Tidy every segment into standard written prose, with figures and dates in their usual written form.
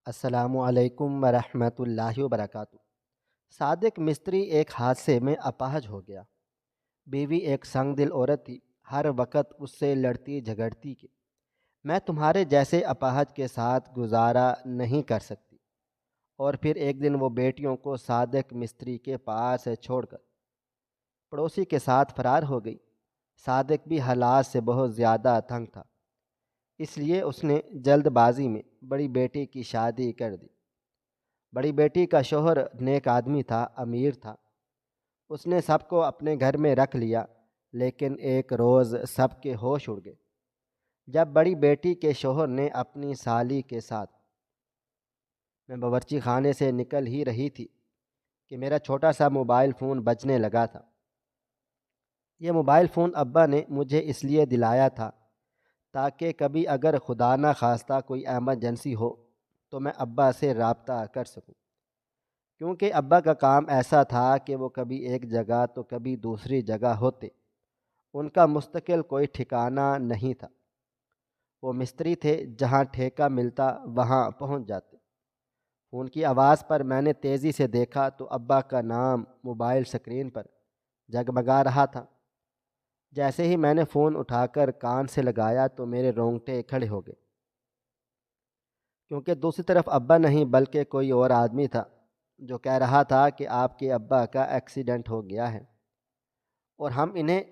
السلام علیکم ورحمۃ اللہ وبرکاتہ۔ صادق مستری ایک حادثے میں اپاہج ہو گیا۔ بیوی ایک سنگ دل عورت تھی، ہر وقت اس سے لڑتی جھگڑتی کہ میں تمہارے جیسے اپاہج کے ساتھ گزارا نہیں کر سکتی، اور پھر ایک دن وہ بیٹیوں کو صادق مستری کے پاس چھوڑ کر پڑوسی کے ساتھ فرار ہو گئی۔ صادق بھی حالات سے بہت زیادہ تنگ تھا، اس لیے اس نے جلد بازی میں بڑی بیٹی کی شادی کر دی۔ بڑی بیٹی کا شوہر نیک آدمی تھا، امیر تھا۔ اس نے سب کو اپنے گھر میں رکھ لیا، لیکن ایک روز سب کے ہوش اڑ گئے جب بڑی بیٹی کے شوہر نے اپنی سالی کے ساتھ میں باورچی خانے سے نکل ہی رہی تھی کہ میرا چھوٹا سا موبائل فون بجنے لگا تھا۔ یہ موبائل فون ابا نے مجھے اس لیے دلایا تھا تاکہ کبھی اگر خدا نہ خواستہ کوئی ایمرجنسی ہو تو میں ابا سے رابطہ کر سکوں، کیونکہ ابا کا کام ایسا تھا کہ وہ کبھی ایک جگہ تو کبھی دوسری جگہ ہوتے، ان کا مستقل کوئی ٹھکانہ نہیں تھا۔ وہ مستری تھے، جہاں ٹھیکہ ملتا وہاں پہنچ جاتے۔ فون کی آواز پر میں نے تیزی سے دیکھا تو ابا کا نام موبائل سکرین پر جگمگا رہا تھا۔ جیسے ہی میں نے فون اٹھا کر کان سے لگایا تو میرے رونگٹے کھڑے ہو گئے، کیونکہ دوسری طرف ابا نہیں بلکہ کوئی اور آدمی تھا جو کہہ رہا تھا کہ آپ کے ابا کا ایکسیڈنٹ ہو گیا ہے اور ہم انہیں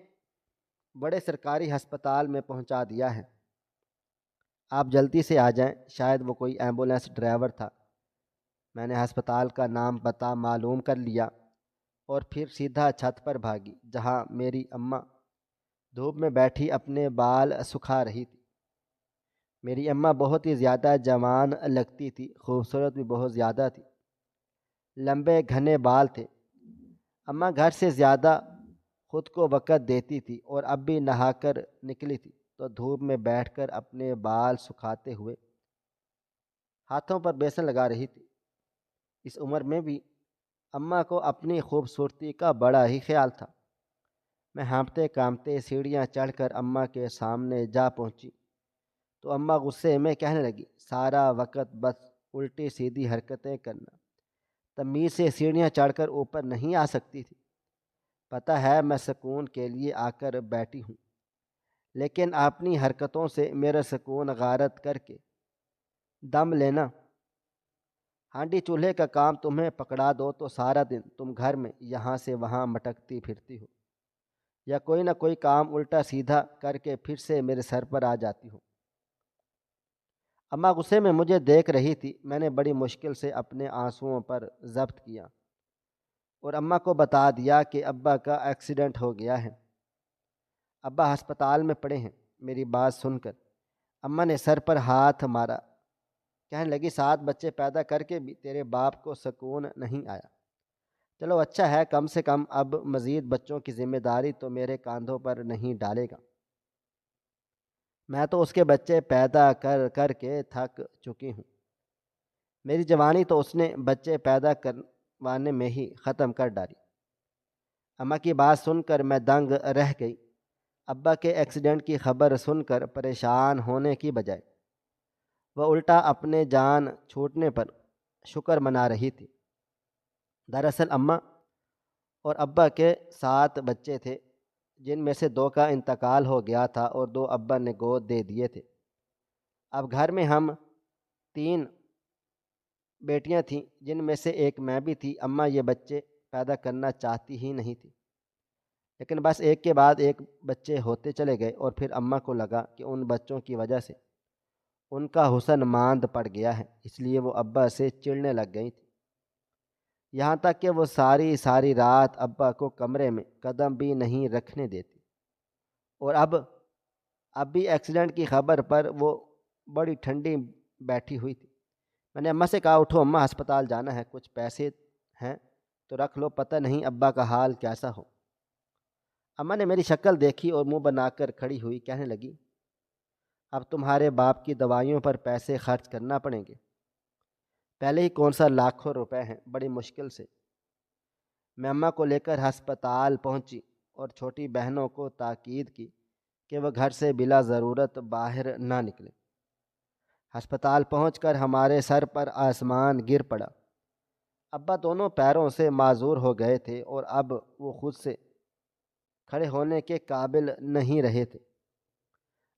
بڑے سرکاری ہسپتال میں پہنچا دیا ہے، آپ جلدی سے آ جائیں۔ شاید وہ کوئی ایمبولینس ڈرائیور تھا۔ میں نے ہسپتال کا نام پتہ معلوم کر لیا اور پھر سیدھا چھت پر بھاگی، جہاں میری اماں دھوپ میں بیٹھی اپنے بال سکھا رہی تھی۔ میری اماں بہت ہی زیادہ جوان لگتی تھی، خوبصورت بھی بہت زیادہ تھی، لمبے گھنے بال تھے۔ اماں گھر سے زیادہ خود کو وقت دیتی تھی اور اب بھی نہا کر نکلی تھی تو دھوپ میں بیٹھ کر اپنے بال سکھاتے ہوئے ہاتھوں پر بیسن لگا رہی تھی۔ اس عمر میں بھی اماں کو اپنی خوبصورتی کا بڑا ہی خیال تھا۔ میں ہانپتے کانپتے سیڑھیاں چڑھ کر اماں کے سامنے جا پہنچی تو اماں غصے میں کہنے لگی، سارا وقت بس الٹی سیدھی حرکتیں کرنا، تمیز سے سیڑھیاں چڑھ کر اوپر نہیں آ سکتی تھی؟ پتہ ہے میں سکون کے لیے آ کر بیٹھی ہوں، لیکن اپنی حرکتوں سے میرا سکون غارت کر کے دم لینا۔ ہانڈی چولہے کا کام تمہیں پکڑا دو تو سارا دن تم گھر میں یہاں سے وہاں مٹکتی پھرتی ہو، یا کوئی نہ کوئی کام الٹا سیدھا کر کے پھر سے میرے سر پر آ جاتی ہو۔ اماں غصے میں مجھے دیکھ رہی تھی۔ میں نے بڑی مشکل سے اپنے آنسوؤں پر ضبط کیا اور اماں کو بتا دیا کہ ابا کا ایکسیڈنٹ ہو گیا ہے، ابا ہسپتال میں پڑے ہیں۔ میری بات سن کر اماں نے سر پر ہاتھ مارا، کہنے لگی، 7 بچے پیدا کر کے بھی تیرے باپ کو سکون نہیں آیا؟ چلو اچھا ہے، کم سے کم اب مزید بچوں کی ذمہ داری تو میرے کاندھوں پر نہیں ڈالے گا، میں تو اس کے بچے پیدا کر کر کے تھک چکی ہوں۔ میری جوانی تو اس نے بچے پیدا کروانے میں ہی ختم کر ڈالی۔ اماں کی بات سن کر میں دنگ رہ گئی۔ ابا کے ایکسیڈنٹ کی خبر سن کر پریشان ہونے کی بجائے وہ الٹا اپنے جان چھوٹنے پر شکر منا رہی تھی۔ دراصل اماں اور ابا کے 7 بچے تھے، جن میں سے 2 کا انتقال ہو گیا تھا اور 2 ابا نے گود دے دیے تھے۔ اب گھر میں ہم 3 بیٹیاں تھیں، جن میں سے ایک میں بھی تھی۔ اماں یہ بچے پیدا کرنا چاہتی ہی نہیں تھی، لیکن بس ایک کے بعد ایک بچے ہوتے چلے گئے، اور پھر اماں کو لگا کہ ان بچوں کی وجہ سے ان کا حسن ماند پڑ گیا ہے، اس لیے وہ ابا سے چڑنے لگ گئی تھی، یہاں تک کہ وہ ساری ساری رات ابا کو کمرے میں قدم بھی نہیں رکھنے دیتی۔ اور اب بھی ایکسیڈنٹ کی خبر پر وہ بڑی ٹھنڈی بیٹھی ہوئی تھی۔ میں نے اماں سے کہا، اٹھو اماں، ہسپتال جانا ہے، کچھ پیسے ہیں تو رکھ لو، پتہ نہیں ابا کا حال کیسا ہو۔ اماں نے میری شکل دیکھی اور منہ بنا کر کھڑی ہوئی، کہنے لگی، اب تمہارے باپ کی دوائیوں پر پیسے خرچ کرنا پڑیں گے، پہلے ہی کون سا لاکھوں روپے ہیں۔ بڑی مشکل سے میں اماں کو لے کر ہسپتال پہنچی اور چھوٹی بہنوں کو تاکید کی کہ وہ گھر سے بلا ضرورت باہر نہ نکلیں۔ ہسپتال پہنچ کر ہمارے سر پر آسمان گر پڑا۔ ابا دونوں پیروں سے معذور ہو گئے تھے اور اب وہ خود سے کھڑے ہونے کے قابل نہیں رہے تھے۔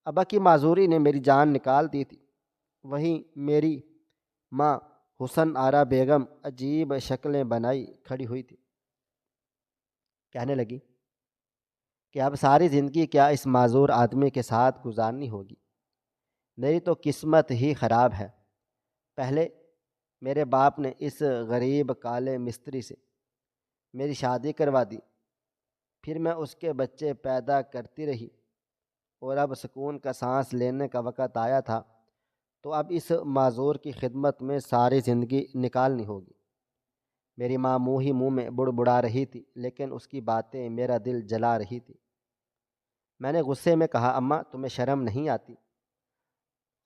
ابا کی معذوری نے میری جان نکال دی تھی۔ وہیں میری ماں حسن آرا بیگم عجیب شکلیں بنائی کھڑی ہوئی تھی۔ کہنے لگی کہ اب ساری زندگی کیا اس معذور آدمی کے ساتھ گزارنی ہوگی؟ میری تو قسمت ہی خراب ہے۔ پہلے میرے باپ نے اس غریب کالے مستری سے میری شادی کروا دی، پھر میں اس کے بچے پیدا کرتی رہی، اور اب سکون کا سانس لینے کا وقت آیا تھا تو اب اس معذور کی خدمت میں ساری زندگی نکالنی ہوگی۔ میری ماں منہ ہی منہ میں بڑبڑا رہی تھی، لیکن اس کی باتیں میرا دل جلا رہی تھی۔ میں نے غصے میں کہا، اماں تمہیں شرم نہیں آتی؟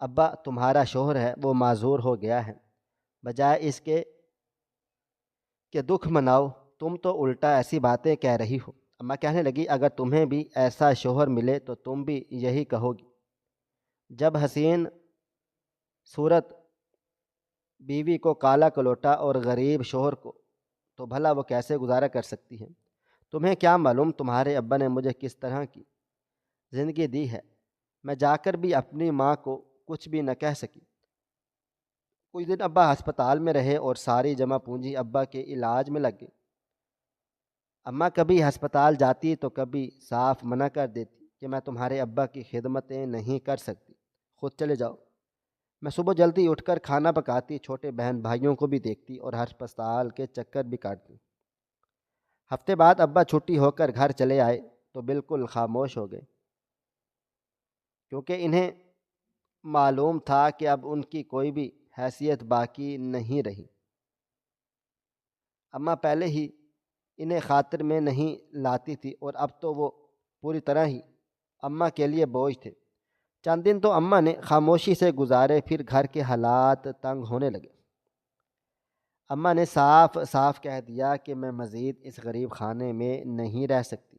ابا تمہارا شوہر ہے وہ معذور ہو گیا ہے، بجائے اس کے کہ دکھ مناؤ تم تو الٹا ایسی باتیں کہہ رہی ہو۔ اماں کہنے لگی، اگر تمہیں بھی ایسا شوہر ملے تو تم بھی یہی کہو گی۔ جب حسین صورت بیوی کو کالا کلوٹا اور غریب شوہر کو، تو بھلا وہ کیسے گزارا کر سکتی ہے؟ تمہیں کیا معلوم تمہارے ابا نے مجھے کس طرح کی زندگی دی ہے۔ میں جا کر بھی اپنی ماں کو کچھ بھی نہ کہہ سکی۔ کچھ دن ابا ہسپتال میں رہے اور ساری جمع پونجی ابا کے علاج میں لگ گئی۔ اماں کبھی ہسپتال جاتی تو کبھی صاف منع کر دیتی کہ میں تمہارے ابا کی خدمتیں نہیں کر سکتی، خود چلے جاؤ۔ میں صبح جلدی اٹھ کر کھانا پکاتی، چھوٹے بہن بھائیوں کو بھی دیکھتی اور ہسپتال کے چکر بھی کاٹتی۔ ہفتے بعد ابا چھٹی ہو کر گھر چلے آئے تو بالکل خاموش ہو گئے، کیونکہ انہیں معلوم تھا کہ اب ان کی کوئی بھی حیثیت باقی نہیں رہی۔ اماں پہلے ہی انہیں خاطر میں نہیں لاتی تھی اور اب تو وہ پوری طرح ہی اماں کے لیے بوجھ تھے۔ چند دن تو اماں نے خاموشی سے گزارے، پھر گھر کے حالات تنگ ہونے لگے۔ اماں نے صاف صاف کہہ دیا کہ میں مزید اس غریب خانے میں نہیں رہ سکتی۔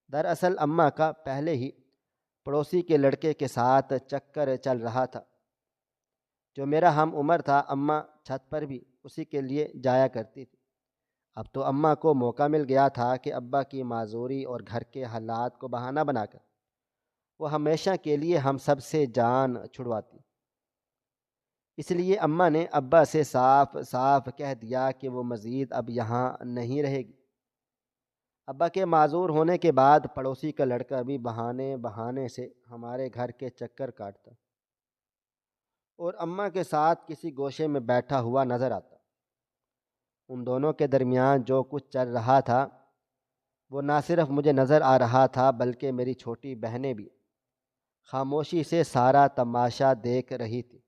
دراصل اماں کا پہلے ہی پڑوسی کے لڑکے کے ساتھ چکر چل رہا تھا جو میرا ہم عمر تھا۔ اماں چھت پر بھی اسی کے لیے جایا کرتی تھی۔ اب تو اماں کو موقع مل گیا تھا کہ ابا کی معذوری اور گھر کے حالات کو بہانہ بنا کر وہ ہمیشہ کے لیے ہم سب سے جان چھڑواتی۔ اس لیے اماں نے ابا سے صاف صاف کہہ دیا کہ وہ مزید اب یہاں نہیں رہے گی۔ ابا کے معذور ہونے کے بعد پڑوسی کا لڑکا بھی بہانے بہانے سے ہمارے گھر کے چکر کاٹتا اور اماں کے ساتھ کسی گوشے میں بیٹھا ہوا نظر آتا۔ ان دونوں کے درمیان جو کچھ چل رہا تھا وہ نہ صرف مجھے نظر آ رہا تھا بلکہ میری چھوٹی بہنیں بھی خاموشی سے سارا تماشا دیکھ رہی تھی۔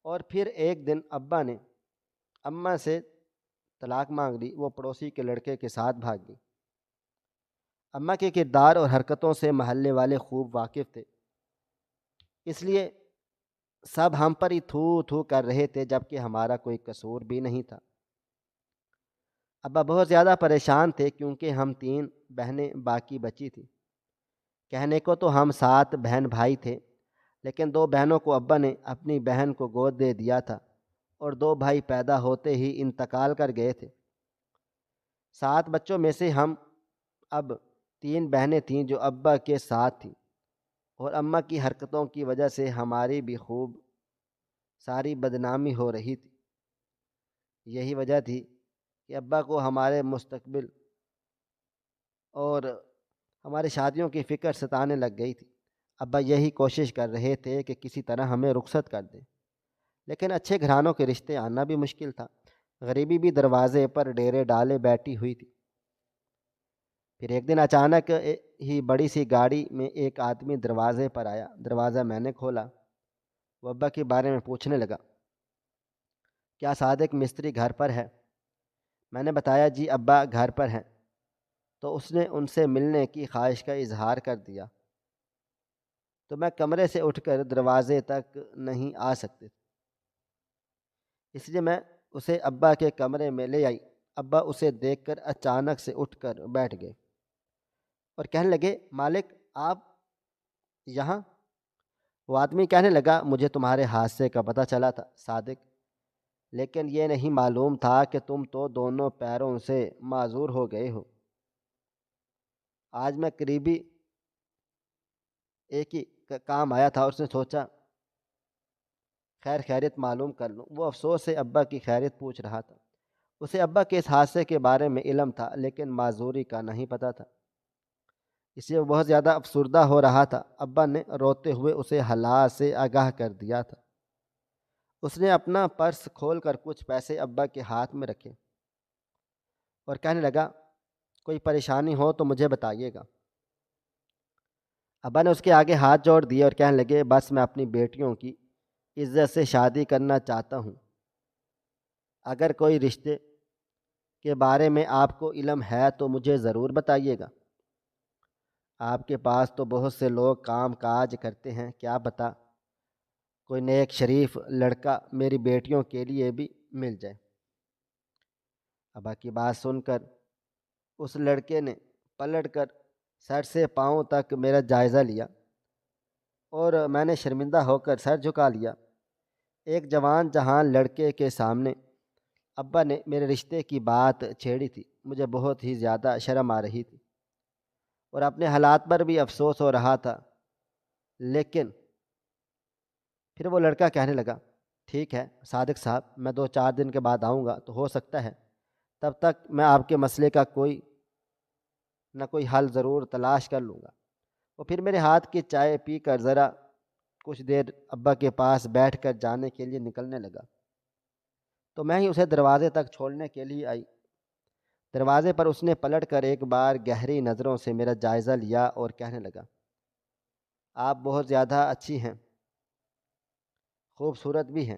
اور پھر ایک دن ابا نے اماں سے طلاق مانگ لی، وہ پڑوسی کے لڑکے کے ساتھ بھاگ گئی۔ اماں کے کردار اور حرکتوں سے محلے والے خوب واقف تھے، اس لیے سب ہم پر ہی تھو تھو کر رہے تھے، جبکہ ہمارا کوئی قصور بھی نہیں تھا۔ ابا بہت زیادہ پریشان تھے کیونکہ ہم 3 بہنیں باقی بچی تھیں۔ کہنے کو تو ہم 7 بہن بھائی تھے، لیکن 2 بہنوں کو ابا نے اپنی بہن کو گود دے دیا تھا اور 2 بھائی پیدا ہوتے ہی انتقال کر گئے تھے۔ 7 بچوں میں سے ہم اب 3 بہنیں تھیں جو ابا کے ساتھ تھیں، اور اماں کی حرکتوں کی وجہ سے ہماری بھی خوب ساری بدنامی ہو رہی تھی۔ یہی وجہ تھی کہ ابا کو ہمارے مستقبل اور ہماری شادیوں کی فکر ستانے لگ گئی تھی۔ ابا یہی کوشش کر رہے تھے کہ کسی طرح ہمیں رخصت کر دیں، لیکن اچھے گھرانوں کے رشتے آنا بھی مشکل تھا۔ غریبی بھی دروازے پر ڈیرے ڈالے بیٹھی ہوئی تھی۔ پھر ایک دن اچانک ہی بڑی سی گاڑی میں ایک آدمی دروازے پر آیا۔ دروازہ میں نے کھولا، وہ ابا کے بارے میں پوچھنے لگا، کیا صادق مستری گھر پر ہے؟ میں نے بتایا، جی ابا گھر پر ہیں۔ تو اس نے ان سے ملنے کی خواہش کا اظہار کر دیا، تو میں کمرے سے اٹھ کر دروازے تک نہیں آ سکتی، اس لیے میں اسے ابا کے کمرے میں لے آئی۔ ابا اسے دیکھ کر اچانک سے اٹھ کر بیٹھ گئے اور کہنے لگے، مالک آپ یہاں؟ وہ آدمی کہنے لگا مجھے تمہارے حادثے کا پتہ چلا تھا صادق، لیکن یہ نہیں معلوم تھا کہ تم تو دونوں پیروں سے معذور ہو گئے ہو۔ آج میں قریبی ایک ہی کام آیا تھا، اس نے سوچا خیریت معلوم کر لوں۔ وہ افسوس سے ابا کی خیریت پوچھ رہا تھا۔ اسے ابا کے اس حادثے کے بارے میں علم تھا لیکن معذوری کا نہیں پتہ تھا، اس لیے وہ بہت زیادہ افسردہ ہو رہا تھا۔ ابا نے روتے ہوئے اسے حالات سے آگاہ کر دیا تھا۔ اس نے اپنا پرس کھول کر کچھ پیسے ابا کے ہاتھ میں رکھے اور کہنے لگا کوئی پریشانی ہو تو مجھے بتائیے گا۔ ابا نے اس کے آگے ہاتھ جوڑ دیے اور کہنے لگے بس میں اپنی بیٹیوں کی عزت سے شادی کرنا چاہتا ہوں۔ اگر کوئی رشتے کے بارے میں آپ کو علم ہے تو مجھے ضرور بتائیے گا۔ آپ کے پاس تو بہت سے لوگ کام کاج کرتے ہیں، کیا پتہ کوئی نیک شریف لڑکا میری بیٹیوں کے لیے بھی مل جائے۔ ابا کی بات سن کر اس لڑکے نے پلٹ کر سر سے پاؤں تک میرا جائزہ لیا اور میں نے شرمندہ ہو کر سر جھکا لیا۔ ایک جوان جہان لڑکے کے سامنے ابا نے میرے رشتے کی بات چھیڑی تھی، مجھے بہت ہی زیادہ شرم آ رہی تھی اور اپنے حالات پر بھی افسوس ہو رہا تھا۔ لیکن پھر وہ لڑکا کہنے لگا ٹھیک ہے صادق صاحب، میں 2-4 دن کے بعد آؤں گا، تو ہو سکتا ہے تب تک میں آپ کے مسئلے کا کوئی نہ کوئی حل ضرور تلاش کر لوں گا۔ وہ پھر میرے ہاتھ کی چائے پی کر ذرا کچھ دیر ابا کے پاس بیٹھ کر جانے کے لیے نکلنے لگا تو میں ہی اسے دروازے تک چھوڑنے کے لیے آئی۔ دروازے پر اس نے پلٹ کر ایک بار گہری نظروں سے میرا جائزہ لیا اور کہنے لگا آپ بہت زیادہ اچھی ہیں، خوبصورت بھی ہیں،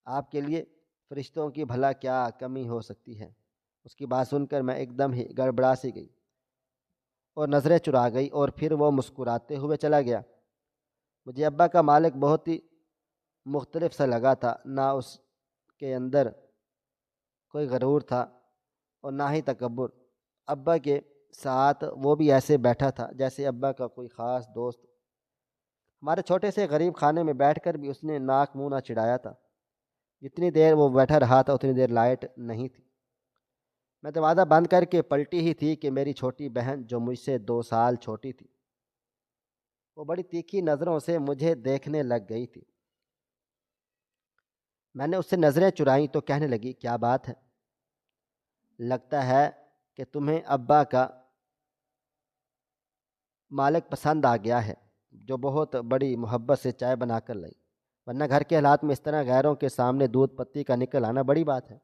آپ کے لیے فرشتوں کی بھلا کیا کمی ہو سکتی ہے۔ اس کی بات سن کر میں ایک دم ہی گڑبڑا سی گئی اور نظریں چرا گئی اور پھر وہ مسکراتے ہوئے چلا گیا۔ مجھے ابا کا مالک بہت ہی مختلف سا لگا تھا، نہ اس کے اندر کوئی غرور تھا اور نہ ہی تکبر۔ ابا کے ساتھ وہ بھی ایسے بیٹھا تھا جیسے ابا کا کوئی خاص دوست۔ ہمارے چھوٹے سے غریب خانے میں بیٹھ کر بھی اس نے ناک منہ نہ چڑھایا تھا۔ جتنی دیر وہ بیٹھا رہا تھا اتنی دیر لائٹ نہیں تھی۔ میں دروازہ بند کر کے پلٹی ہی تھی کہ میری چھوٹی بہن جو مجھ سے 2 سال چھوٹی تھی وہ بڑی تیکھی نظروں سے مجھے دیکھنے لگ گئی تھی۔ میں نے اس سے نظریں چرائیں تو کہنے لگی کیا بات ہے؟ لگتا ہے کہ تمہیں ابا کا مالک پسند آ گیا ہے، جو بہت بڑی محبت سے چائے بنا کر لائی، ورنہ گھر کے حالات میں اس طرح غیروں کے سامنے دودھ پتی کا نکل آنا بڑی بات ہے۔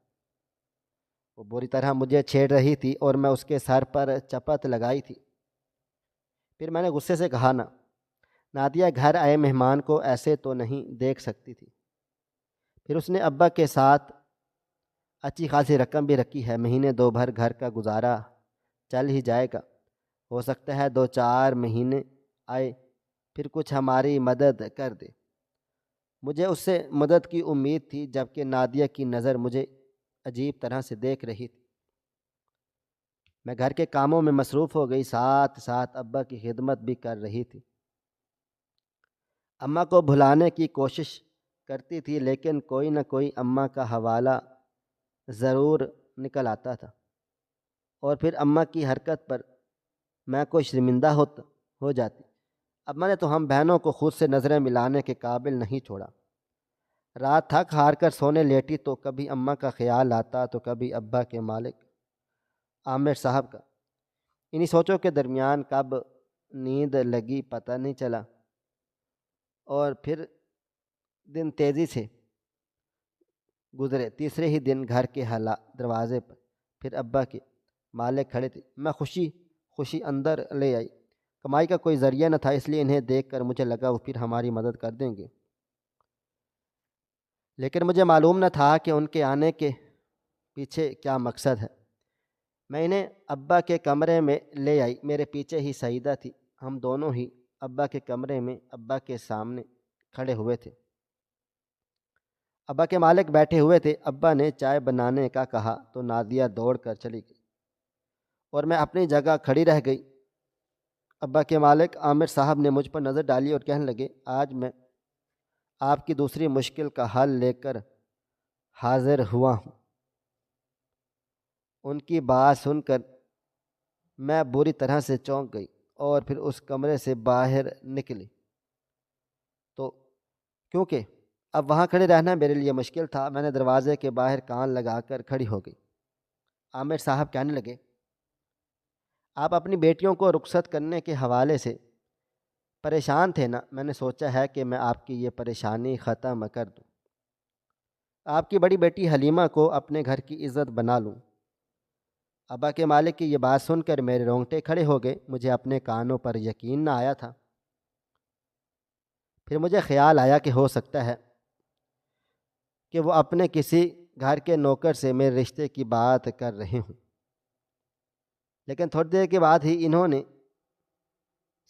وہ بری طرح مجھے چھیڑ رہی تھی اور میں اس کے سر پر چپت لگائی تھی۔ پھر میں نے غصے سے کہا نادیہ گھر آئے مہمان کو ایسے تو نہیں دیکھ سکتی تھی۔ پھر اس نے ابا کے ساتھ اچھی خاصی رقم بھی رکھی ہے، مہینے 2 بھر گھر کا گزارا چل ہی جائے گا، ہو سکتا ہے 2-4 مہینے آئے پھر کچھ ہماری مدد کر دے۔ مجھے اس سے مدد کی امید تھی، جبکہ نادیہ کی نظر مجھے عجیب طرح سے دیکھ رہی تھی۔ میں گھر کے کاموں میں مصروف ہو گئی، ساتھ ساتھ ابا کی خدمت بھی کر رہی تھی۔ اماں کو بھلانے کی کوشش کرتی تھی لیکن کوئی نہ کوئی اماں کا حوالہ ضرور نکل آتا تھا اور پھر اماں کی حرکت پر میں کوئی شرمندہ ہو جاتی۔ اماں نے تو ہم بہنوں کو خود سے نظریں ملانے کے قابل نہیں چھوڑا۔ رات تھک ہار کر سونے لیٹی تو کبھی اماں کا خیال آتا تو کبھی ابا کے مالک عامر صاحب کا۔ انہی سوچوں کے درمیان کب نیند لگی پتہ نہیں چلا اور پھر دن تیزی سے گزرے۔ تیسرے ہی دن گھر کے دروازے پر پھر ابا کے مالک کھڑے تھے۔ میں خوشی اندر لے آئی۔ کمائی کا کوئی ذریعہ نہ تھا، اس لیے انہیں دیکھ کر مجھے لگا وہ پھر ہماری مدد کر دیں گے، لیکن مجھے معلوم نہ تھا کہ ان کے آنے کے پیچھے کیا مقصد ہے۔ میں انہیں ابا کے کمرے میں لے آئی، میرے پیچھے ہی سعیدہ تھی۔ ہم دونوں ہی ابا کے کمرے میں ابا کے سامنے کھڑے ہوئے تھے۔ ابا کے مالک بیٹھے ہوئے تھے۔ ابا نے چائے بنانے کا کہا تو نادیہ دوڑ کر چلی گئی اور میں اپنی جگہ کھڑی رہ گئی۔ ابا کے مالک عامر صاحب نے مجھ پر نظر ڈالی اور کہنے لگے، آج میں آپ کی دوسری مشکل کا حل لے کر حاضر ہوا ہوں۔ ان کی بات سن کر میں بری طرح سے چونک گئی اور پھر اس کمرے سے باہر نکلی تو کیونکہ اب وہاں کھڑے رہنا میرے لیے مشکل تھا، میں نے دروازے کے باہر کان لگا کر کھڑی ہو گئی۔ عامر صاحب کہنے لگے، آپ اپنی بیٹیوں کو رخصت کرنے کے حوالے سے پریشان تھے نا؟ میں نے سوچا ہے کہ میں آپ کی یہ پریشانی ختم کر دوں، آپ کی بڑی بیٹی حلیمہ کو اپنے گھر کی عزت بنا لوں۔ ابا کے مالک کی یہ بات سن کر میرے رونگٹے کھڑے ہو گئے، مجھے اپنے کانوں پر یقین نہ آیا تھا۔ پھر مجھے خیال آیا کہ ہو سکتا ہے کہ وہ اپنے کسی گھر کے نوکر سے میرے رشتے کی بات کر رہے ہوں، لیکن تھوڑی دیر کے بعد ہی انہوں نے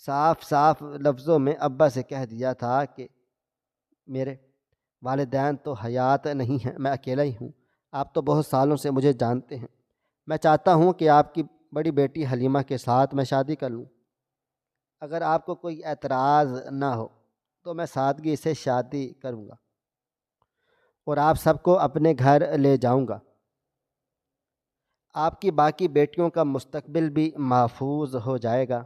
صاف صاف لفظوں میں ابا سے کہہ دیا تھا کہ میرے والدین تو حیات نہیں ہیں، میں اکیلا ہی ہوں، آپ تو بہت سالوں سے مجھے جانتے ہیں، میں چاہتا ہوں کہ آپ کی بڑی بیٹی حلیمہ کے ساتھ میں شادی کر لوں، اگر آپ کو کوئی اعتراض نہ ہو تو میں سادگی سے شادی کروں گا اور آپ سب کو اپنے گھر لے جاؤں گا، آپ کی باقی بیٹیوں کا مستقبل بھی محفوظ ہو جائے گا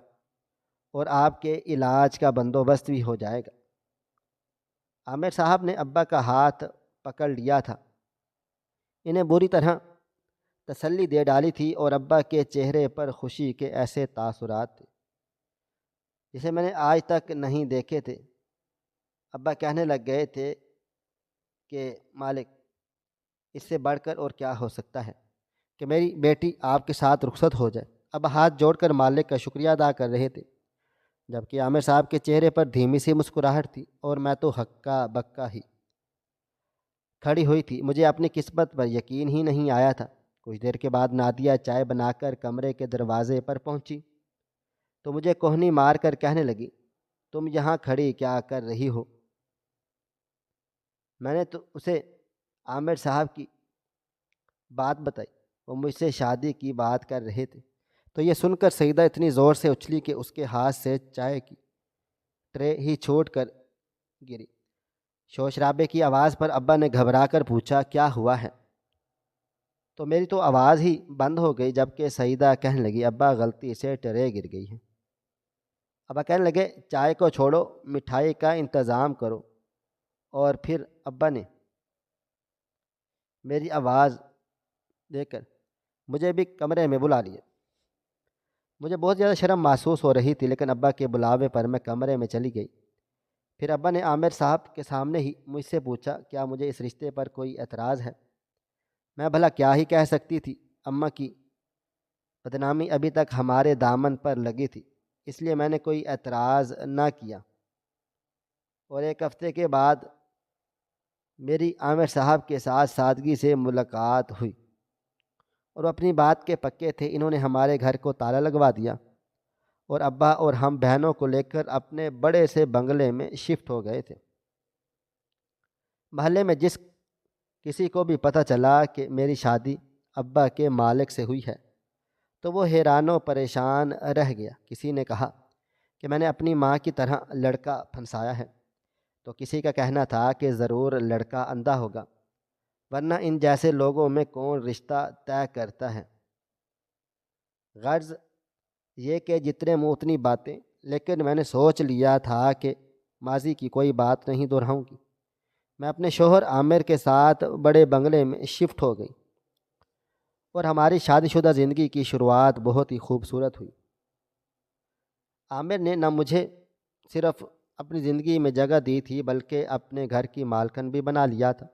اور آپ کے علاج کا بندوبست بھی ہو جائے گا۔ عامر صاحب نے ابا کا ہاتھ پکڑ لیا تھا، انہیں بری طرح تسلی دے ڈالی تھی اور ابا کے چہرے پر خوشی کے ایسے تاثرات تھے جسے میں نے آج تک نہیں دیکھے تھے۔ ابا کہنے لگ گئے تھے کہ مالک، اس سے بڑھ کر اور کیا ہو سکتا ہے کہ میری بیٹی آپ کے ساتھ رخصت ہو جائے۔ ابا ہاتھ جوڑ کر مالک کا شکریہ ادا کر رہے تھے، جبکہ عامر صاحب کے چہرے پر دھیمی سی مسکراہٹ تھی اور میں تو ہکا بکا ہی کھڑی ہوئی تھی۔ مجھے اپنی قسمت پر یقین ہی نہیں آیا تھا۔ کچھ دیر کے بعد نادیہ چائے بنا کر کمرے کے دروازے پر پہنچی تو مجھے کوہنی مار کر کہنے لگی، تم یہاں کھڑی کیا کر رہی ہو؟ میں نے تو اسے عامر صاحب کی بات بتائی، وہ مجھ سے شادی کی بات کر رہے تھے۔ تو یہ سن کر سیدہ اتنی زور سے اچھلی کہ اس کے ہاتھ سے چائے کی ٹرے ہی چھوٹ کر گری۔ شور شرابے کی آواز پر ابا نے گھبرا کر پوچھا، کیا ہوا ہے؟ تو میری تو آواز ہی بند ہو گئی، جبکہ سیدہ کہنے لگی، ابا غلطی سے ٹرے گر گئی ہے۔ ابا کہنے لگے، چائے کو چھوڑو، مٹھائی کا انتظام کرو، اور پھر ابا نے میری آواز دے کر مجھے بھی کمرے میں بلا لیا۔ مجھے بہت زیادہ شرم محسوس ہو رہی تھی، لیکن ابا کے بلاوے پر میں کمرے میں چلی گئی۔ پھر ابا نے عامر صاحب کے سامنے ہی مجھ سے پوچھا، کیا مجھے اس رشتے پر کوئی اعتراض ہے؟ میں بھلا کیا ہی کہہ سکتی تھی، اماں کی بدنامی ابھی تک ہمارے دامن پر لگی تھی، اس لیے میں نے کوئی اعتراض نہ کیا۔ اور ایک ہفتے کے بعد میری عامر صاحب کے ساتھ سادگی سے ملاقات ہوئی اور وہ اپنی بات کے پکے تھے۔ انہوں نے ہمارے گھر کو تالا لگوا دیا اور ابا اور ہم بہنوں کو لے کر اپنے بڑے سے بنگلے میں شفٹ ہو گئے تھے۔ محلے میں جس کسی کو بھی پتہ چلا کہ میری شادی ابا کے مالک سے ہوئی ہے تو وہ حیران و پریشان رہ گیا۔ کسی نے کہا کہ میں نے اپنی ماں کی طرح لڑکا پھنسایا ہے، تو کسی کا کہنا تھا کہ ضرور لڑکا اندھا ہوگا، ورنہ ان جیسے لوگوں میں کون رشتہ طے کرتا ہے۔ غرض یہ کہ جتنے منہ اتنی باتیں، لیکن میں نے سوچ لیا تھا کہ ماضی کی کوئی بات نہیں دہراؤں گی۔ میں اپنے شوہر عامر کے ساتھ بڑے بنگلے میں شفٹ ہو گئی اور ہماری شادی شدہ زندگی کی شروعات بہت ہی خوبصورت ہوئی۔ عامر نے نہ مجھے صرف اپنی زندگی میں جگہ دی تھی بلکہ اپنے گھر کی مالکن بھی بنا لیا تھا۔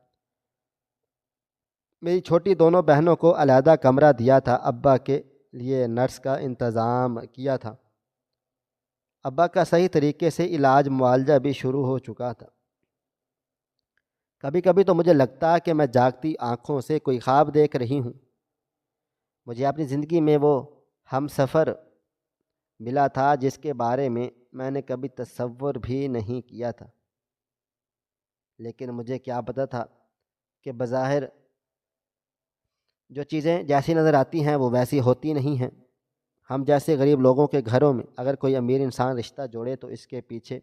میری چھوٹی دونوں بہنوں کو علیحدہ کمرہ دیا تھا، ابا کے لیے نرس کا انتظام کیا تھا، ابا کا صحیح طریقے سے علاج معالجہ بھی شروع ہو چکا تھا۔ کبھی کبھی تو مجھے لگتا کہ میں جاگتی آنکھوں سے کوئی خواب دیکھ رہی ہوں۔ مجھے اپنی زندگی میں وہ ہم سفر ملا تھا جس کے بارے میں نے کبھی تصور بھی نہیں کیا تھا، لیکن مجھے کیا پتہ تھا کہ بظاہر جو چیزیں جیسی نظر آتی ہیں وہ ویسی ہوتی نہیں ہیں۔ ہم جیسے غریب لوگوں کے گھروں میں اگر کوئی امیر انسان رشتہ جوڑے تو اس کے پیچھے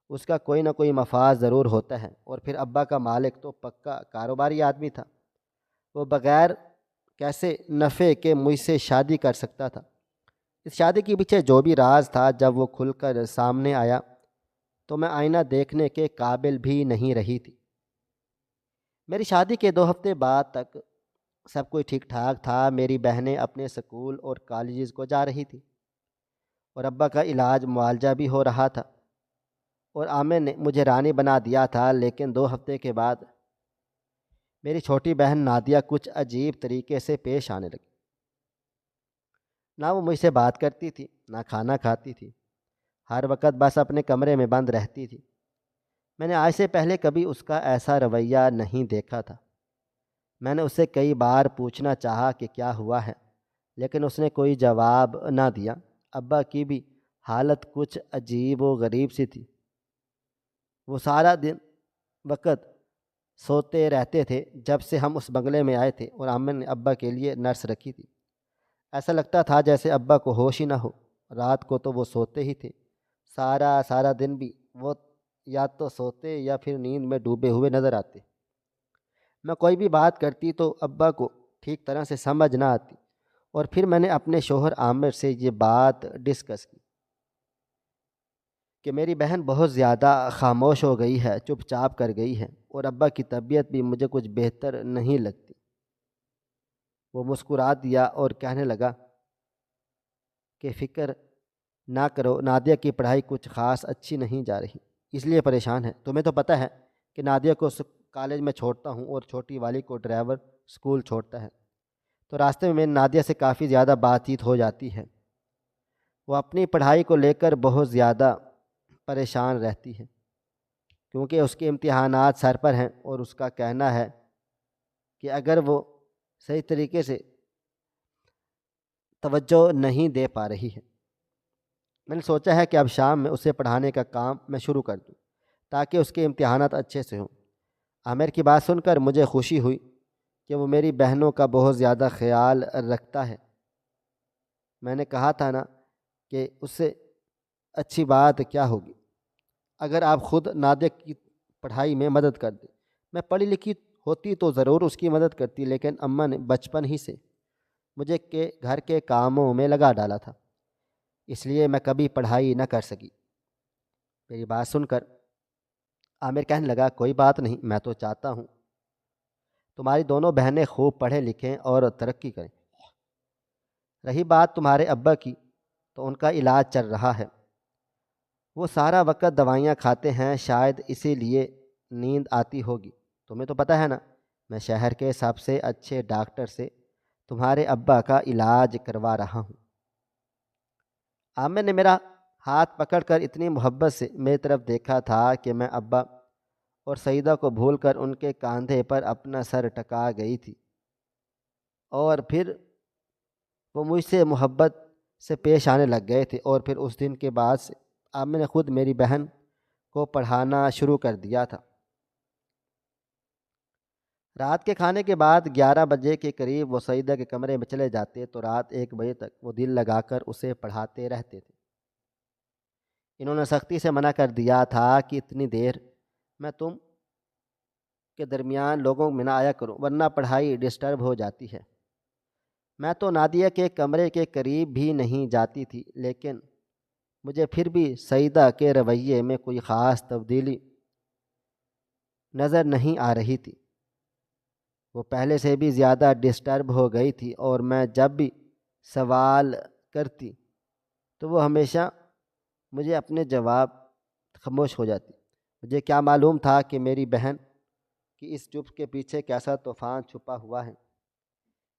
اس کا کوئی نہ کوئی مفاد ضرور ہوتا ہے، اور پھر ابا کا مالک تو پکا کاروباری آدمی تھا، وہ بغیر کیسے نفع کے مجھ سے شادی کر سکتا تھا؟ اس شادی کے پیچھے جو بھی راز تھا جب وہ کھل کر سامنے آیا تو میں آئینہ دیکھنے کے قابل بھی نہیں رہی تھی۔ میری شادی کے 2 ہفتے بعد تک سب کچھ ٹھیک ٹھاک تھا، میری بہنیں اپنے سکول اور کالجز کو جا رہی تھی اور ابا کا علاج معالجہ بھی ہو رہا تھا، اور عامر نے مجھے رانی بنا دیا تھا۔ لیکن 2 ہفتے کے بعد میری چھوٹی بہن نادیہ کچھ عجیب طریقے سے پیش آنے لگی۔ نہ وہ مجھ سے بات کرتی تھی، نہ کھانا کھاتی تھی، ہر وقت بس اپنے کمرے میں بند رہتی تھی۔ میں نے آج سے پہلے کبھی اس کا ایسا رویہ نہیں دیکھا تھا۔ میں نے اس سے کئی بار پوچھنا چاہا کہ کیا ہوا ہے، لیکن اس نے کوئی جواب نہ دیا۔ ابا کی بھی حالت کچھ عجیب و غریب سی تھی۔ وہ سارا دن وقت سوتے رہتے تھے۔ جب سے ہم اس بنگلے میں آئے تھے اور عامر نے ابا کے لیے نرس رکھی تھی، ایسا لگتا تھا جیسے ابا کو ہوش ہی نہ ہو۔ رات کو تو وہ سوتے ہی تھے، سارا دن بھی وہ یا تو سوتے یا پھر نیند میں ڈوبے ہوئے نظر آتے۔ میں کوئی بھی بات کرتی تو ابا کو ٹھیک طرح سے سمجھ نہ آتی، اور پھر میں نے اپنے شوہر عامر سے یہ بات ڈسکس کی کہ میری بہن بہت زیادہ خاموش ہو گئی ہے، چپ چاپ کر گئی ہے، اور ابا کی طبیعت بھی مجھے کچھ بہتر نہیں لگتی۔ وہ مسکرا دیا اور کہنے لگا کہ فکر نہ کرو، نادیہ کی پڑھائی کچھ خاص اچھی نہیں جا رہی، اس لیے پریشان ہے۔ تمہیں تو پتہ ہے کہ نادیہ کو کالج میں چھوڑتا ہوں اور چھوٹی والی کو ڈرائیور اسکول چھوڑتا ہے، تو راستے میں نادیہ سے کافی زیادہ بات چیت ہو جاتی ہے۔ وہ اپنی پڑھائی کو لے کر بہت زیادہ پریشان رہتی ہے کیونکہ اس کے امتحانات سر پر ہیں، اور اس کا کہنا ہے کہ اگر وہ صحیح طریقے سے توجہ نہیں دے پا رہی ہے۔ میں نے سوچا ہے کہ اب شام میں اسے پڑھانے کا کام میں شروع کر دوں تاکہ اس کے امتحانات اچھے سے ہوں۔ عامر کی بات سن کر مجھے خوشی ہوئی کہ وہ میری بہنوں کا بہت زیادہ خیال رکھتا ہے۔ میں نے کہا تھا نا کہ اس سے اچھی بات کیا ہوگی اگر آپ خود نادیہ کی پڑھائی میں مدد کر دیں۔ میں پڑھی لکھی ہوتی تو ضرور اس کی مدد کرتی، لیکن اماں نے بچپن ہی سے مجھے گھر کے کاموں میں لگا ڈالا تھا، اس لیے میں کبھی پڑھائی نہ کر سکی۔ میری بات سن کر عامر کہنے لگا، کوئی بات نہیں، میں تو چاہتا ہوں تمہاری دونوں بہنیں خوب پڑھیں لکھیں اور ترقی کریں۔ رہی بات تمہارے ابا کی، تو ان کا علاج چل رہا ہے، وہ سارا وقت دوائیاں کھاتے ہیں، شاید اسی لیے نیند آتی ہوگی۔ تمہیں تو پتہ ہے نا، میں شہر کے سب سے اچھے ڈاکٹر سے تمہارے ابا کا علاج کروا رہا ہوں۔ عامر نے میرا ہاتھ پکڑ کر اتنی محبت سے میری طرف دیکھا تھا کہ میں ابا اور سعیدہ کو بھول کر ان کے کاندھے پر اپنا سر ٹکا گئی تھی، اور پھر وہ مجھ سے محبت سے پیش آنے لگ گئے تھے۔ اور پھر اس دن کے بعد سے عامر نے خود میری بہن کو پڑھانا شروع کر دیا تھا۔ رات کے کھانے کے بعد 11 بجے کے قریب وہ سعیدہ کے کمرے میں چلے جاتے تو رات 1 بجے تک وہ دل لگا کر اسے پڑھاتے رہتے تھے۔ انہوں نے سختی سے منع کر دیا تھا کہ اتنی دیر میں تم کے درمیان لوگوں میں نہ آیا کروں، ورنہ پڑھائی ڈسٹرب ہو جاتی ہے۔ میں تو نادیہ کے کمرے کے قریب بھی نہیں جاتی تھی، لیکن مجھے پھر بھی سعیدہ کے رویے میں کوئی خاص تبدیلی نظر نہیں آ رہی تھی۔ وہ پہلے سے بھی زیادہ ڈسٹرب ہو گئی تھی، اور میں جب بھی سوال کرتی تو وہ ہمیشہ مجھے اپنے جواب خاموش ہو جاتی۔ مجھے کیا معلوم تھا کہ میری بہن کی اس چپ کے پیچھے کیسا طوفان چھپا ہوا ہے۔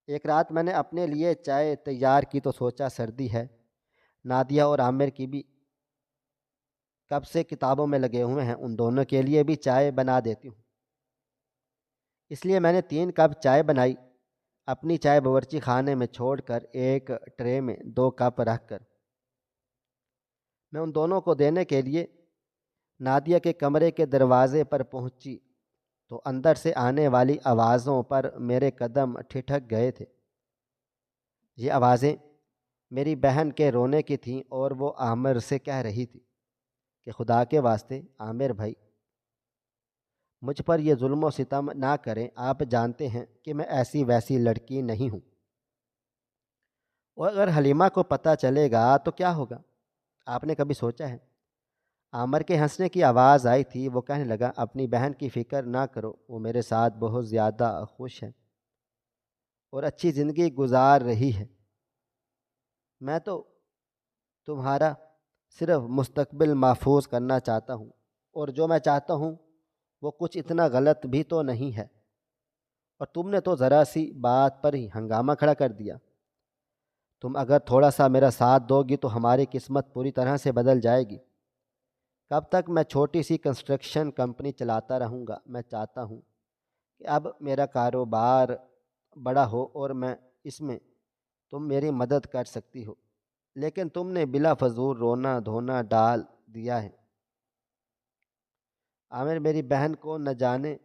ایک رات میں نے اپنے لیے چائے تیار کی تو سوچا سردی ہے، نادیہ اور عامر کی بھی کب سے کتابوں میں لگے ہوئے ہیں، ان دونوں کے لیے بھی چائے بنا دیتی ہوں۔ اس لیے میں نے 3 کپ چائے بنائی، اپنی چائے باورچی خانے میں چھوڑ کر ایک ٹرے میں 2 کپ رکھ کر میں ان دونوں کو دینے کے لیے نادیہ کے کمرے کے دروازے پر پہنچی تو اندر سے آنے والی آوازوں پر میرے قدم ٹھٹک گئے تھے۔ یہ آوازیں میری بہن کے رونے کی تھیں اور وہ عامر سے کہہ رہی تھی کہ خدا کے واسطے عامر بھائی مجھ پر یہ ظلم و ستم نہ کریں، آپ جانتے ہیں کہ میں ایسی ویسی لڑکی نہیں ہوں، اور اگر حلیمہ کو پتہ چلے گا تو کیا ہوگا؟ آپ نے کبھی سوچا ہے؟ عامر کے ہنسنے کی آواز آئی تھی، وہ کہنے لگا اپنی بہن کی فکر نہ کرو، وہ میرے ساتھ بہت زیادہ خوش ہے اور اچھی زندگی گزار رہی ہے، میں تو تمہارا صرف مستقبل محفوظ کرنا چاہتا ہوں، اور جو میں چاہتا ہوں وہ کچھ اتنا غلط بھی تو نہیں ہے، اور تم نے تو ذرا سی بات پر ہی ہنگامہ کھڑا کر دیا۔ تم اگر تھوڑا سا میرا ساتھ دو گی تو ہماری قسمت پوری طرح سے بدل جائے گی۔ کب تک میں چھوٹی سی کنسٹرکشن کمپنی چلاتا رہوں گا؟ میں چاہتا ہوں کہ اب میرا کاروبار بڑا ہو اور میں اس میں تم میری مدد کر سکتی ہو، لیکن تم نے بلا فضول رونا دھونا ڈال دیا ہے۔ عامر میری بہن کو نہ جانے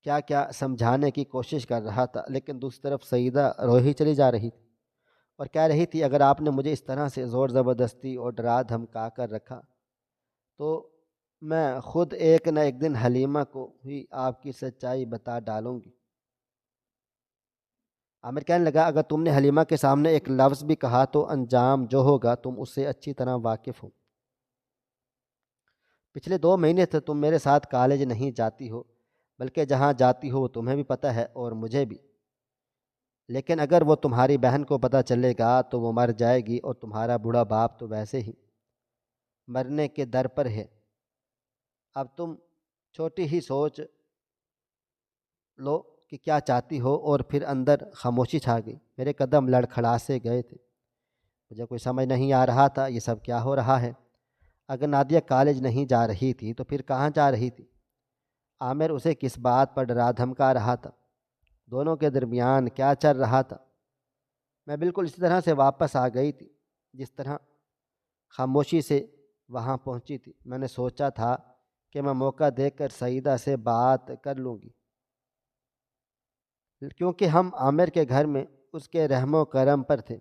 کیا کیا سمجھانے کی کوشش کر رہا تھا، لیکن دوسری طرف سعیدہ روہی چلی جا رہی تھی اور کہہ رہی تھی اگر آپ نے مجھے اس طرح سے زور زبردستی اور ڈرا دھمکا کر رکھا تو میں خود ایک نہ ایک دن حلیمہ کو ہی آپ کی سچائی بتا ڈالوں گی۔ عامر کہنے لگا اگر تم نے حلیمہ کے سامنے ایک لفظ بھی کہا تو انجام جو ہوگا تم اس سے اچھی طرح واقف ہو۔ پچھلے 2 مہینے سے تم میرے ساتھ کالج نہیں جاتی ہو، بلکہ جہاں جاتی ہو وہ تمہیں بھی پتہ ہے اور مجھے بھی، لیکن اگر وہ تمہاری بہن کو پتہ چلے گا تو وہ مر جائے گی، اور تمہارا بوڑھا باپ تو ویسے ہی مرنے کے در پر ہے۔ اب تم چھوٹی ہی سوچ لو کہ کیا چاہتی ہو، اور پھر اندر خاموشی چھا گئی۔ میرے قدم لڑکھڑا سے گئے تھے، مجھے کوئی سمجھ نہیں آ رہا تھا یہ سب کیا ہو رہا ہے۔ اگر نادیہ کالج نہیں جا رہی تھی تو پھر کہاں جا رہی تھی؟ عامر اسے کس بات پر ڈرا دھمکا رہا تھا؟ دونوں کے درمیان کیا چل رہا تھا؟ میں بالکل اسی طرح سے واپس آ گئی تھی جس طرح خاموشی سے وہاں پہنچی تھی۔ میں نے سوچا تھا کہ میں موقع دیکھ کر سعیدہ سے بات کر لوں گی، کیونکہ ہم عامر کے گھر میں اس کے رحم و کرم پر تھے۔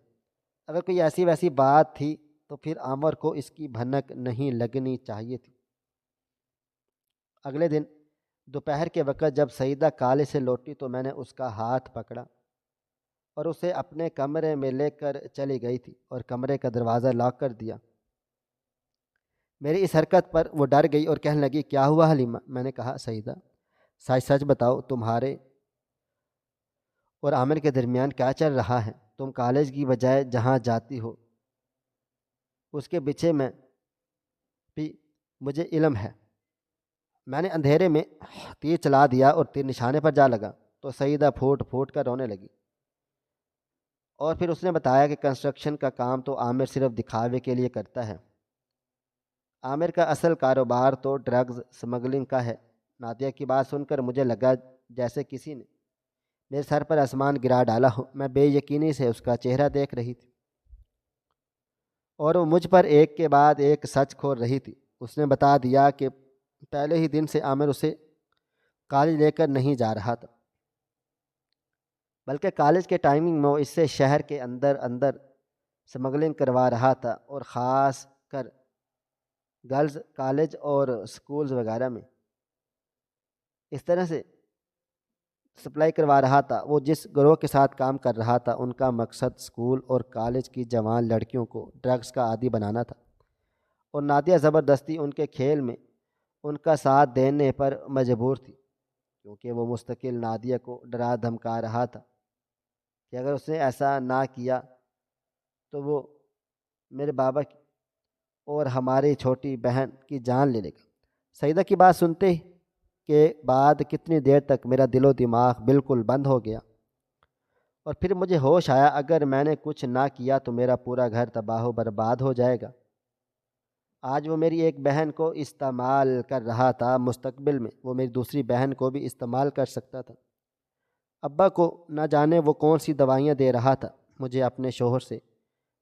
اگر کوئی ایسی ویسی بات تھی تو پھر عامر کو اس کی بھنک نہیں لگنی چاہیے تھی۔ اگلے دن دوپہر کے وقت جب سعیدہ کالج سے لوٹی تو میں نے اس کا ہاتھ پکڑا اور اسے اپنے کمرے میں لے کر چلی گئی تھی اور کمرے کا دروازہ لاک کر دیا۔ میری اس حرکت پر وہ ڈر گئی اور کہنے لگی کیا ہوا حلیمہ؟ میں نے کہا سعیدہ سچ سچ بتاؤ، تمہارے اور عامر کے درمیان کیا چل رہا ہے؟ تم کالج کی بجائے جہاں جاتی ہو اس کے پیچھے میں بھی مجھے علم ہے۔ میں نے اندھیرے میں تیر چلا دیا اور تیر نشانے پر جا لگا تو سعیدہ پھوٹ پھوٹ کر رونے لگی، اور پھر اس نے بتایا کہ کنسٹرکشن کا کام تو عامر صرف دکھاوے کے لیے کرتا ہے، عامر کا اصل کاروبار تو ڈرگز سمگلنگ کا ہے۔ نادیہ کی بات سن کر مجھے لگا جیسے کسی نے میرے سر پر آسمان گرا ڈالا ہو۔ میں بے یقینی سے اس کا چہرہ دیکھ رہی تھی اور وہ مجھ پر ایک کے بعد ایک سچ کھول رہی تھی۔ اس نے بتا دیا کہ پہلے ہی دن سے عامر اسے کالج لے کر نہیں جا رہا تھا، بلکہ کالج کے ٹائمنگ میں وہ اس سے شہر کے اندر اندر سمگلنگ کروا رہا تھا، اور خاص کر گرلز کالج اور سکولز وغیرہ میں اس طرح سے سپلائی کروا رہا تھا۔ وہ جس گروہ کے ساتھ کام کر رہا تھا ان کا مقصد سکول اور کالج کی جوان لڑکیوں کو ڈرگز کا عادی بنانا تھا، اور نادیہ زبردستی ان کے کھیل میں ان کا ساتھ دینے پر مجبور تھی، کیونکہ وہ مستقل نادیہ کو ڈرا دھمکا رہا تھا کہ اگر اس نے ایسا نہ کیا تو وہ میرے بابا کی اور ہماری چھوٹی بہن کی جان لے لے گا۔ سعیدہ کی بات سنتے کے بعد کتنی دیر تک میرا دل و دماغ بالکل بند ہو گیا، اور پھر مجھے ہوش آیا اگر میں نے کچھ نہ کیا تو میرا پورا گھر تباہ و برباد ہو جائے گا۔ آج وہ میری ایک بہن کو استعمال کر رہا تھا، مستقبل میں وہ میری دوسری بہن کو بھی استعمال کر سکتا تھا۔ ابا کو نہ جانے وہ کون سی دوائیاں دے رہا تھا۔ مجھے اپنے شوہر سے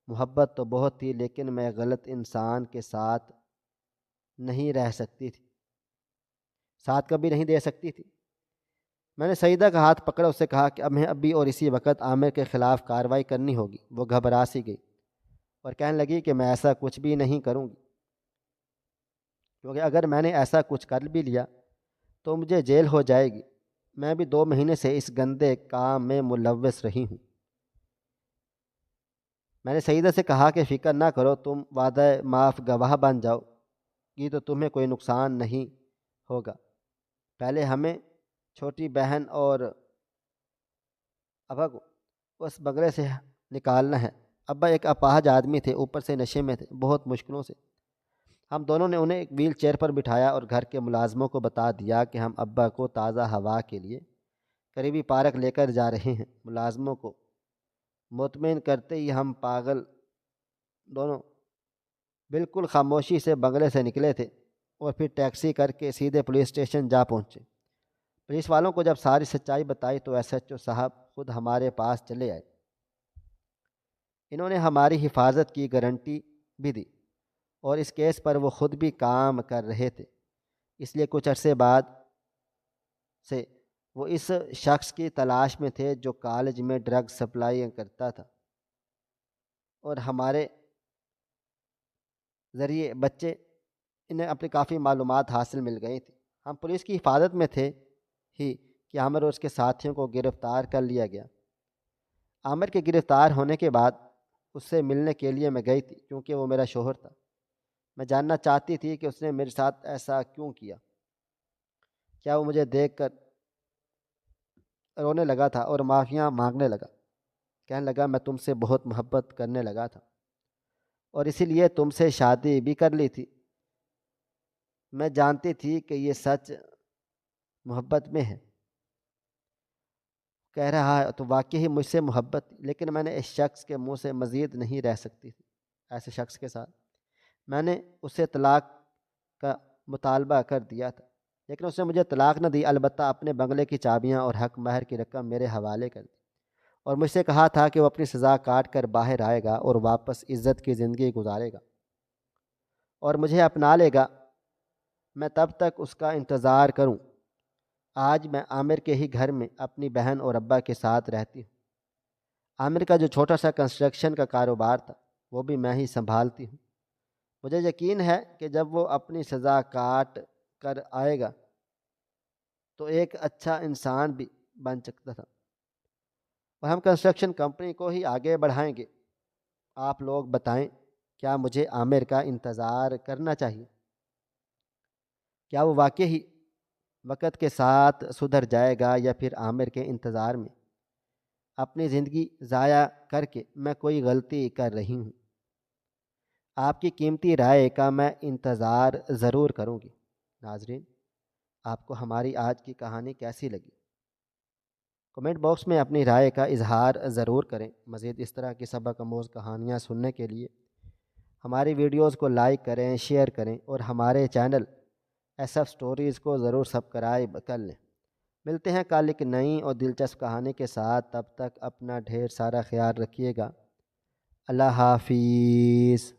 محبت تو بہت تھی، لیکن میں غلط انسان کے ساتھ نہیں رہ سکتی تھی، ساتھ کبھی نہیں دے سکتی تھی۔ میں نے سعیدہ کا ہاتھ پکڑا، اس سے کہا کہ اب ابھی اور اسی وقت عامر کے خلاف کارروائی کرنی ہوگی۔ وہ گھبرا سی گئی اور کہنے لگی کہ میں ایسا کچھ بھی نہیں کروں گی، کیونکہ اگر میں نے ایسا کچھ کر بھی لیا تو مجھے جیل ہو جائے گی۔ میں بھی 2 مہینے سے اس گندے کام میں ملوث رہی ہوں۔ میں نے سعیدہ سے کہا کہ فکر نہ کرو، تم وعدہ معاف گواہ بن جاؤ گی تو تمہیں کوئی نقصان نہیں ہوگا۔ پہلے ہمیں چھوٹی بہن اور ابا کو اس بنگلے سے نکالنا ہے۔ ابا ایک اپاہج آدمی تھے، اوپر سے نشے میں تھے، بہت مشکلوں سے۔ ہم دونوں نے انہیں ایک ویل چیئر پر بٹھایا اور گھر کے ملازموں کو بتا دیا کہ ہم ابا کو تازہ ہوا کے لیے قریبی پارک لے کر جا رہے ہیں۔ ملازموں کو مطمئن کرتے ہی ہم پاگل دونوں بالکل خاموشی سے بنگلے سے نکلے تھے اور پھر ٹیکسی کر کے سیدھے پولیس اسٹیشن جا پہنچے۔ پولیس والوں کو جب ساری سچائی بتائی تو ایس ایچ او صاحب خود ہمارے پاس چلے آئے۔ انہوں نے ہماری حفاظت کی گارنٹی بھی دی اور اس کیس پر وہ خود بھی کام کر رہے تھے، اس لیے کچھ عرصے بعد سے وہ اس شخص کی تلاش میں تھے جو کالج میں ڈرگ سپلائی کرتا تھا، اور ہمارے ذریعے بچے انہیں اپنی کافی معلومات حاصل مل گئی تھی۔ ہم پولیس کی حفاظت میں تھے ہی کہ عامر اور اس کے ساتھیوں کو گرفتار کر لیا گیا۔ عامر کے گرفتار ہونے کے بعد اس سے ملنے کے لیے میں گئی تھی، کیونکہ وہ میرا شوہر تھا۔ میں جاننا چاہتی تھی کہ اس نے میرے ساتھ ایسا کیوں کیا۔ کیا وہ مجھے دیکھ کر رونے لگا تھا اور معافیاں مانگنے لگا، کہنے لگا میں تم سے بہت محبت کرنے لگا تھا اور اسی لیے تم سے شادی بھی کر لی تھی۔ میں جانتی تھی کہ یہ سچ محبت میں ہے، کہہ رہا ہے تو واقعی مجھ سے محبت تھی، لیکن میں نے اس شخص کے منہ سے مزید نہیں رہ سکتی تھی۔ ایسے شخص کے ساتھ میں نے اسے طلاق کا مطالبہ کر دیا تھا، لیکن اس نے مجھے طلاق نہ دی، البتہ اپنے بنگلے کی چابیاں اور حق مہر کی رقم میرے حوالے کر دی اور مجھ سے کہا تھا کہ وہ اپنی سزا کاٹ کر باہر آئے گا اور واپس عزت کی زندگی گزارے گا اور مجھے اپنا لے گا۔ میں تب تک اس کا انتظار کروں۔ آج میں عامر کے ہی گھر میں اپنی بہن اور ابا کے ساتھ رہتی ہوں۔ عامر کا جو چھوٹا سا کنسٹرکشن کا کاروبار تھا وہ بھی میں ہی سنبھالتی ہوں۔ مجھے یقین ہے کہ جب وہ اپنی سزا کاٹ کر آئے گا تو ایک اچھا انسان بھی بن سکتا تھا اور ہم کنسٹرکشن کمپنی کو ہی آگے بڑھائیں گے۔ آپ لوگ بتائیں، کیا مجھے عامر کا انتظار کرنا چاہیے؟ کیا وہ واقعی وقت کے ساتھ سدھر جائے گا یا پھر عامر کے انتظار میں اپنی زندگی ضائع کر کے میں کوئی غلطی کر رہی ہوں؟ آپ کی قیمتی رائے کا میں انتظار ضرور کروں گی۔ ناظرین، آپ کو ہماری آج کی کہانی کیسی لگی؟ کمنٹ باکس میں اپنی رائے کا اظہار ضرور کریں۔ مزید اس طرح کی سبق آموز کہانیاں سننے کے لیے ہماری ویڈیوز کو لائک کریں، شیئر کریں اور ہمارے چینل ایس ایف سٹوریز کو ضرور سبسکرائب کر لیں۔ ملتے ہیں کل ایک نئی اور دلچسپ کہانی کے ساتھ، تب تک اپنا ڈھیر سارا خیال رکھیے گا۔ اللہ حافظ۔